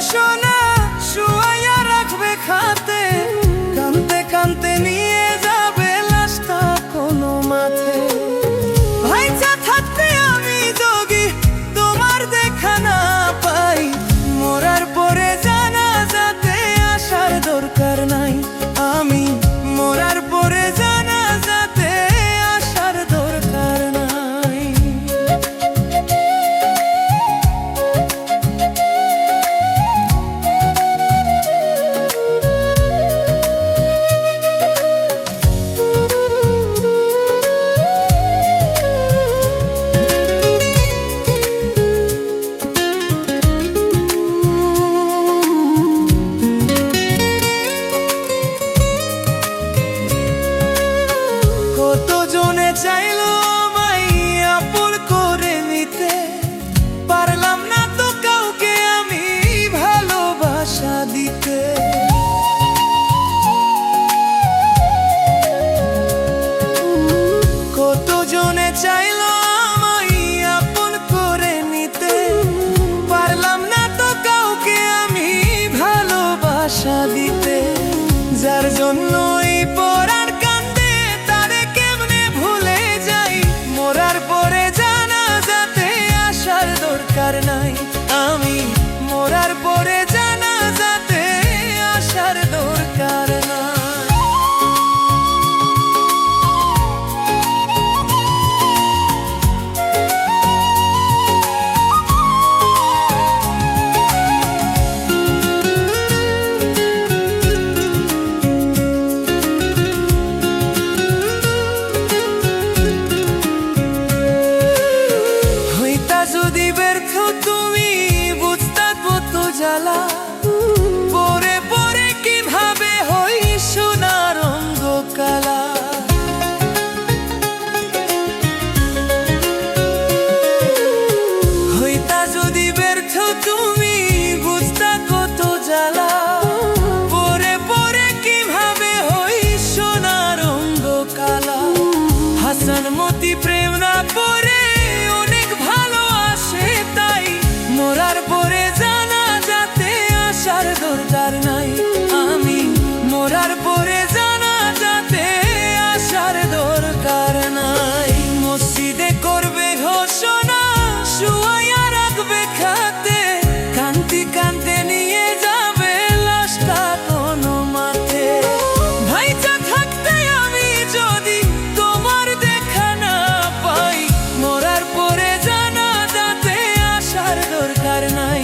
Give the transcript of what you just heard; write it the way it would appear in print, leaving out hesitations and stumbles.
সোনা শুয়াইয়া রাখবে খাতে, কানতে কানতে নিয়ে যাবে লাশটা কোনো মাঠে। ভাইচা থাকতে আমি যোগী তোমার দেখা না পাই, মরার পরে জানাজাতে আসার দরকার নাই। আমি মরার পরে জানাজাতে আসার দরকার নাই। কতজনে চাইলো আমায় আপন করে নিতে, পারলাম না তো কাউকে আমি ভালোবাসা দিতে। কতজনে চাইলো আমায় আপন করে নিতে, পারলাম না তো কাউকে আমি ভালোবাসা দিতে। যার জন্য এই পরাণ কান্দে তারে কেমনে ভুলে যাই, মরার পরে জানাজাতে আসার দরকার নাই। আমি মরার পরে জানাজাতে আসার দরকার নাই। যদি ব্যর্থ তুমি বুঝতা কত জ্বালা, পরে পরে কিভাবে হই সোনার রঙ্গ কালা। হইতা যদি ব্যর্থ তুমি বুঝতা কত জ্বালা, পরে পরে কিভাবে হই সোনার রঙ্গ কালা। হাসান মতি প্রেম না পরে মরার পরে জানাজাতে আসার দরকার নাই। আমি মরার পরে জানাজাতে আসার দরকার নাই। মসজিদে করবে ঘোষণা শুয়াইয়া রাখবে খাতে, কান্তি কান্তে নিয়ে যাবে লাশটা কোনো মাঠে। ভাইচা থাকতে আমি যদি তোমার দেখা না পাই, মরার পরে জানাজাতে আসার দরকার নাই।